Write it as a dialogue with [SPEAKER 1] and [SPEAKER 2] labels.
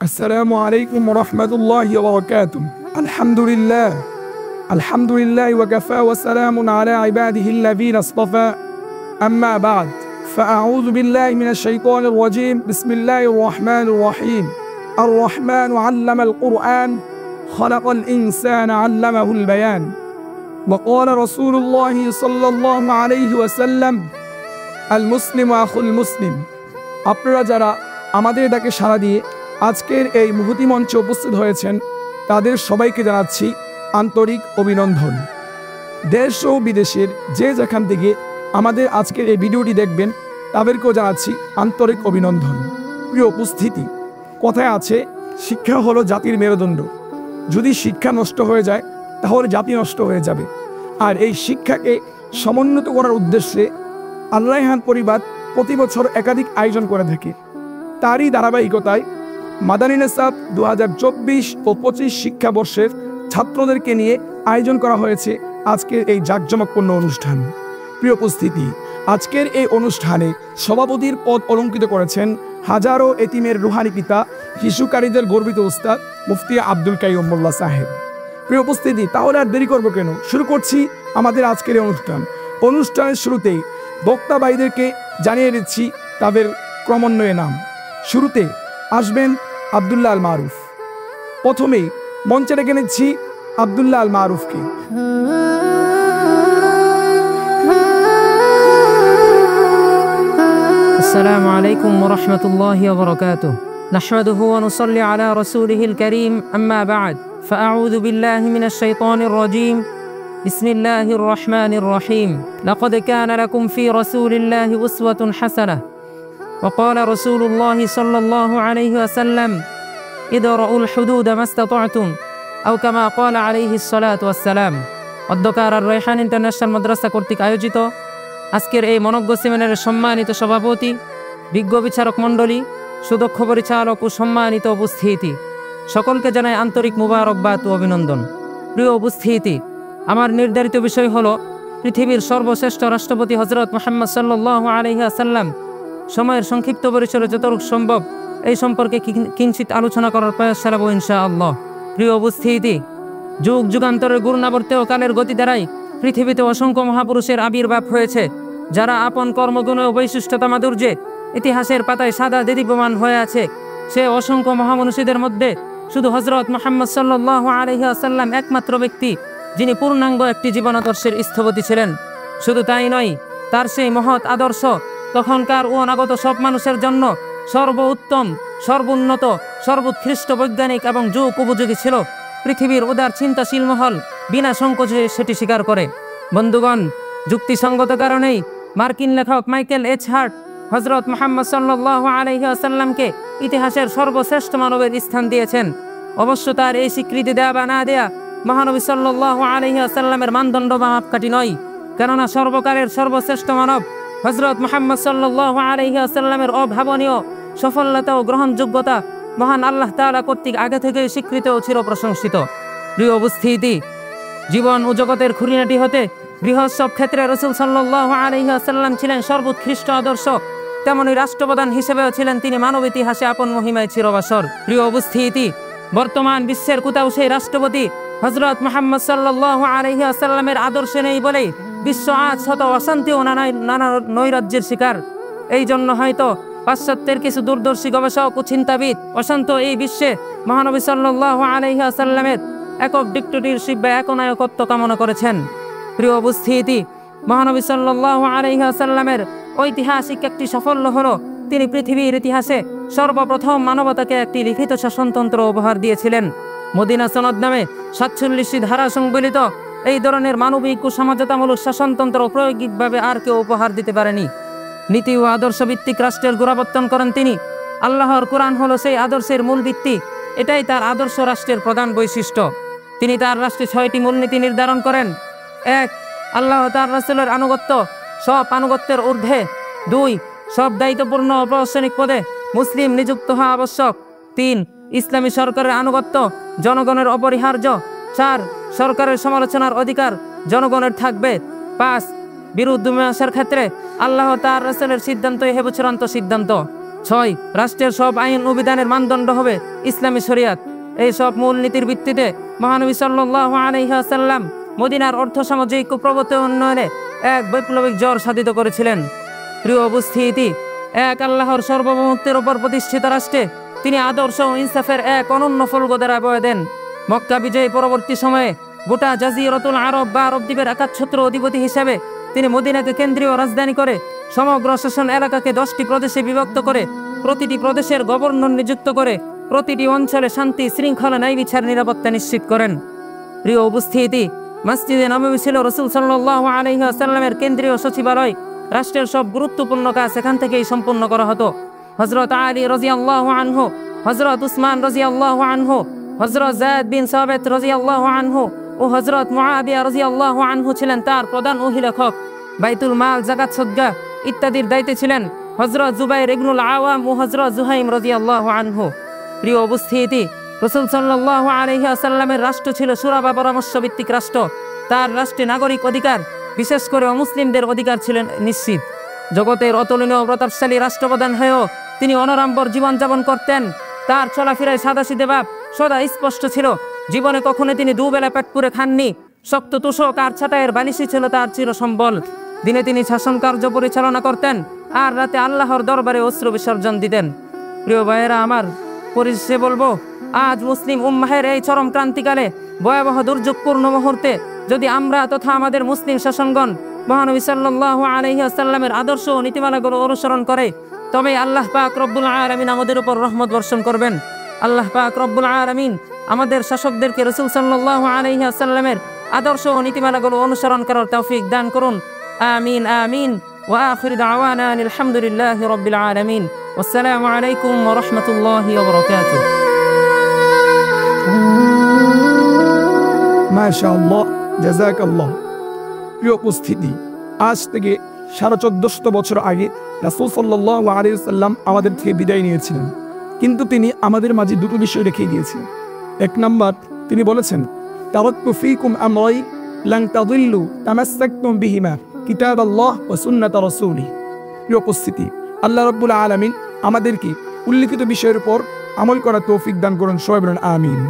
[SPEAKER 1] السلام عليكم ورحمة الله وبركاته. الحمد لله وكفى وسلام على عباده الذين اصطفى. أما بعد فأعوذ بالله من الشيطان الرجيم. بسم الله الرحمن الرحيم. الرحمن علم القرآن خلق الإنسان علمه البيان. وقال رسول الله صلى الله عليه وسلم المسلم أخو المسلم. আপনারা যারা আমাদের ডাকে সাড়া দিয়ে আজকের এই মুহূর্তে মঞ্চে উপস্থিত হয়েছেন তাদের সবাইকে জানাচ্ছি আন্তরিক অভিনন্দন। দেশ ও বিদেশের যে যেখান থেকে আমাদের আজকের এই ভিডিওটি দেখবেন তাদেরকেও জানাচ্ছি আন্তরিক অভিনন্দন। প্রিয় উপস্থিতি, কথায় আছে শিক্ষা হলো জাতির মেরুদণ্ড। যদি শিক্ষা নষ্ট হয়ে যায় তাহলে জাতি নষ্ট হয়ে যাবে। আর এই শিক্ষাকে সমুন্নত করার উদ্দেশ্যে রায়হান পরিবার প্রতি বছর একাধিক আয়োজন করে থাকে। তারই ধারাবাহিকতায় মাদানী নিসাব 2024 ও 25 শিক্ষাবর্ষের ছাত্রদেরকে নিয়ে আয়োজন করা হয়েছে আজকের এই জাঁকজমকপূর্ণ অনুষ্ঠান। প্রিয় উপস্থিতি, আজকের এই অনুষ্ঠানে সভাপতির পদ অলঙ্কৃত করেছেন হাজারো এতিমের রুহানি পিতা, শিশুকারীদের গর্বিত উস্তাদ মুফতি আব্দুল কাইম মোল্লা সাহেব। প্রিয় উপস্থিতি, তাহলে আর দেরি করবো কেন, শুরু করছি আমাদের আজকের এই অনুষ্ঠান। অনুষ্ঠানের শুরুতেই বক্তা ভাইদেরকে জানিয়ে দিচ্ছি তাদের ক্রমান্বয়ে নাম। শুরুতে আসবেন আব্দুল্লাহ আল মারুফ। প্রথমেই মঞ্চে ডেকে নিচ্ছি আব্দুল্লাহ আল মারুফকে।
[SPEAKER 2] আসসালামু আলাইকুম ওয়া রাহমাতুল্লাহি ওয়া বারাকাতুহু। নাহমাদুহু ওয়া নুসাল্লি আলা রাসূলিহিল কারীম। আম্মা বা'দ। ফাআউযু বিল্লাহি মিনাশ শাইতানির রাজীম। বিসমিল্লাহির রহমানির রহিম। লাকাদ কানা লাকুম ফি রাসূলিল্লাহি উসওয়াতুন হাসানাহ। وقال رسول الله صلى الله عليه وسلم ادرؤوا الحدود ما استطعتم أو كما قال عليه الصلاة والسلام। অধ্যকার রায়হান ইন্টারন্যাশনাল মাদ্রাসা কর্তৃক আয়োজিত আজকের এই মনজ্ঞ সেমিনারের সম্মানিত সভাপতি, বিজ্ঞ বিচারক মণ্ডলী, সুদক্ষ পরিচালক ও সম্মানিত উপস্থিতি, সকলকে জানাই আন্তরিক মুবারকবাদ ও অভিনন্দন। প্রিয় উপস্থিতি, আমার নির্ধারিত বিষয় হলো পৃথিবীর সর্বশ্রেষ্ঠ রাষ্ট্রপতি হযরত মুহাম্মদ সাল্লাল্লাহু আলাইহি ওয়াসাল্লাম সময়ের সংক্ষিপ্ত পরিসরে যতটুকু সম্ভব এই সম্পর্কে কিঞ্চিত আলোচনা করার প্রয়াস চালাবো ইনশাআল্লাহ। প্রিয় উপস্থিতি, যুগ যুগান্তরের গুণাবর্তেও কালের গতি দ্বারাই পৃথিবীতে অসংখ্য মহাপুরুষের আবির্ভাব হয়েছে, যারা আপন কর্মগুণ ও বৈশিষ্ট্যতা মাধুর্যে ইতিহাসের পাতায় সাদা দেদীপ্যমান হয়ে আছে। সে অসংখ্য মহামনীষীদের মধ্যে শুধু হযরত মুহাম্মদ সাল্লাল্লাহু আলাইহি ওয়াসাল্লাম একমাত্র ব্যক্তি যিনি পূর্ণাঙ্গ একটি জীবনাদর্শের স্থপতি ছিলেন। শুধু তাই নয়, তার সেই মহৎ আদর্শ তখনকার ও অনাগত সব মানুষের জন্য সর্বোত্তম, সর্বোন্নত, সর্বোৎকৃষ্ট বৈজ্ঞানিক এবং যুগ উপযোগী ছিল। পৃথিবীর উদার চিন্তাশীল মহল বিনা সংকোচে সেটি স্বীকার করে। বন্ধুগণ, যুক্তিসঙ্গত কারণেই মার্কিন লেখক মাইকেল এইচ হার্ট হযরত মুহাম্মদ সাল্লাল্লাহু আলাইহি ওয়াসাল্লামকে ইতিহাসের সর্বশ্রেষ্ঠ মানবের স্থান দিয়েছেন। অবশ্য তার এই স্বীকৃতি দেয়া বা না দেয়া মহানবী সাল্লাল্লাহু আলাইহি ওয়াসাল্লামের মানদণ্ড বা মাপকাঠি নয়, কেননা সর্বকালের সর্বশ্রেষ্ঠ মানব হযরত মুহাম্মদ সাল্লাল্লাহু আলাইহি ওয়াসাল্লামের অভাবনীয় সফলতা ও গ্রহণযোগ্যতা মহান আল্লাহ তাআলা কর্তৃক আগে থেকে স্বীকৃত ও চিরপ্রশংসিত। প্রিয় উপস্থিতি, জীবন ও জগতের খুঁটিনাটি হতে বৃহৎ সব ক্ষেত্রে রাসূল সাল্লাল্লাহু আলাইহি ওয়াসাল্লাম ছিলেন সর্বোৎকৃষ্ট আদর্শ, তেমনি রাষ্ট্রপ্রধান হিসেবেও ছিলেন তিনি মানব ইতিহাসে আপন মহিমায় চিরবাসর। প্রিয় উপস্থিতি, বর্তমান বিশ্বের কোথাও সেই রাষ্ট্রপতি হযরত মুহাম্মদ সাল্লাল্লাহু আলাইহি ওয়াসাল্লামের আদর্শে নেই বলেই বিশ্ব আজ শত অশান্তি ও নানা নৈরাজ্যের শিকার। এই জন্য হয়তো পাশ্চাত্যের কিছু দূরদর্শী গবেষক ও চিন্তাবিদ অশান্ত এই বিশ্বে মহানবী সাল্লাল্লাহু আলাইহি ওয়াসাল্লামের একক ডিক্টেটরশিপ বা একনায়কত্ব কামনা করেছেন। প্রিয় উপস্থিতি, মহানবী সাল্লাল্লাহু আলাইহি ওয়াসাল্লামের ঐতিহাসিক একটি সাফল্য হলো তিনি পৃথিবীর ইতিহাসে সর্বপ্রথম মানবতাকে একটি লিখিত শাসনতন্ত্র উপহার দিয়েছিলেন। মদিনা সনদ নামে 47টি ধারা সংবলিত এই ধরনের মানবিক ও সমাজতামূলক শাসনতন্ত্র প্রায়োগিকভাবে আর কেউ উপহার দিতে পারেনি। নীতি ও আদর্শ ভিত্তিক রাষ্ট্রের গোড়াপত্তন করেন তিনি। আল্লাহর কোরআন হলো সেই আদর্শের মূল ভিত্তি, এটাই তার আদর্শ রাষ্ট্রের প্রধান বৈশিষ্ট্য। তিনি তার রাষ্ট্রে 6টি মূলনীতি নির্ধারণ করেন। 1. আল্লাহ তার রাসূলের আনুগত্য সব আনুগত্যের ঊর্ধ্বে। 2. সব দায়িত্বপূর্ণ ও প্রশাসনিক পদে মুসলিম নিযুক্ত হওয়া আবশ্যক। 3. ইসলামী সরকারের আনুগত্য জনগণের অপরিহার্য। 4. সরকারের সমালোচনার অধিকার জনগণের থাকবে। 5. বিরুদ্ধ মীমাংসার ক্ষেত্রে আল্লাহ তার রাসূলের সিদ্ধান্তই হবে চূড়ান্ত সিদ্ধান্ত। 6 রাষ্ট্রের সব আইন ও বিধানের মানদণ্ড হবে ইসলামী শরিয়াত। এই সব মূলনীতির ভিত্তিতে মহানবী সাল্লাল্লাহু আলাইহি ওয়াসাল্লাম মদিনার অর্থ সামাজিক ও প্রবর্তন উন্নয়নে এক বৈপ্লবিক জ্বর সাধিত করেছিলেন। প্রিয় উপস্থিতি, এক আল্লাহর সার্বভৌমত্বের উপর প্রতিষ্ঠিত রাষ্ট্রে তিনি আদর্শ ও ইনসাফের এক অনন্য ফলগোদারা বয়ে দেন। মক্কা বিজয় পরবর্তী সময়ে গোটা জাজিরাতুল আরব বা আরব দ্বীপের একাচ্ছত্র অধিপতি হিসেবে তিনি মদিনাকে কেন্দ্রীয় রাজধানী করে সমগ্র শাসন এলাকাকে 10টি প্রদেশে বিভক্ত করে প্রতিটি প্রদেশের গভর্নর নিযুক্ত করে প্রতিটি অঞ্চলে শান্তি শৃঙ্খলা ন্যায় বিচার নিরাপত্তা নিশ্চিত করেন। প্রিয় উপস্থিতি, মসজিদে নববী ছিল রাসূল সাল্লাল্লাহু আলাইহি ওয়াসাল্লামের কেন্দ্রীয় সচিবালয়। রাষ্ট্রের সব গুরুত্বপূর্ণ কাজ এখান থেকেই সম্পন্ন করা হতো। হযরত আলী রাদিয়াল্লাহু আনহু, হযরত উসমান রাদিয়াল্লাহু আনহু, হযরত যায়েদ বিন সাবিত রাদিয়াল্লাহু আনহু ও হযরত মুআবিয়া রাদিয়াল্লাহু আনহু ছিলেন তার প্রধান অহিলেখক। বাইতুল মাল, যাকাত, সদকা ইত্যাদির দায়িত্বে ছিলেন হযরত জুবাইর ইবনুল আওয়াম ও হযরত জুহাইম রাদিয়াল্লাহু আনহু। প্রিয় উপস্থিতি, রাসূল সাল্লাল্লাহু আলাইহি ওয়াসাল্লামের রাষ্ট্র ছিল শূরা বা পরামর্শ ভিত্তিক রাষ্ট্র। তার রাষ্ট্রে নাগরিক অধিকার, বিশেষ করে অমুসলিমদের অধিকার ছিলেন নিশ্চিত। জগতের অতুলনীয় প্রতাপশালী রাষ্ট্রপ্রধান হয়েও তিনি অনাড়ম্বর জীবনযাপন করতেন। তার চলাফেরায় সাদাসিধে ভাব সদা স্পষ্ট ছিল। জীবনে কখনো তিনি দুবেলা পেট পুরে খাননি। শক্ত তোষক আর ছাটাইয়ের বালিশই ছিল তার চিরসম্বল। দিনে তিনি শাসন কার্য পরিচালনা করতেন আর রাতে আল্লাহর দরবারে অশ্রু বিসর্জন দিতেন। প্রিয় ভাইয়েরা আমার, পরিশেষে বলবো, আজ মুসলিম উম্মাহের এই চরম ক্রান্তিকালে ভয়াবহ দুর্যোগপূর্ণ মুহূর্তে যদি আমরা তথা আমাদের মুসলিম শাসনগণ মহানবী সাল্লাল্লাহু আলাইহি ওয়াসাল্লামের আদর্শ ও নীতিমালাগুলো অনুসরণ করে, তবে আল্লাহ পাক রব্বুল আলামিন আমাদের উপর রহমত বর্ষণ করবেন। আল্লাহ পাক রব্বুল আলামিন আমাদের শাসকদেরকে রাসূল সাল্লাল্লাহু আলাইহি ওয়াসাল্লামের আদর্শ ও নীতিমালাগুলো অনুসরণ করার তৌফিক দান করুন। আমিন আমিন। ওয়া আখির দাওয়ানা আলহামদুলিল্লাহি রাব্বিল আলামিন। আসসালামু আলাইকুম ওয়া রাহমাতুল্লাহি ওয়া বারাকাতুহু।
[SPEAKER 1] মাশাআল্লাহ, জাযাকাল্লাহ। প্রিয় উপস্থিতি, আজ থেকে 1450 বছর আগে রাসূল সাল্লাল্লাহু আলাইহি ওয়াসাল্লাম আমাদের থেকে বিদায় নিয়েছিলেন, কিন্তু তিনি আমাদের মাঝে দুটো বিষয় রেখে গিয়েছেন। এক নাম্বার, তিনি বলেছেন, তারাক্তু ফীকুম আমরাইন লান তাদিল্লু তামাসসাকতুম বিহিমা কিতাবাল্লাহ ওয়া সুন্নাত রাসূলিহি। প্রিয় উপস্থিতি, আল্লাহ রাব্বুল আলামিন আমাদেরকে উল্লেখিত বিষয়ের উপর আমল করার তৌফিক দান করুন। সবাই বলেন আমিন।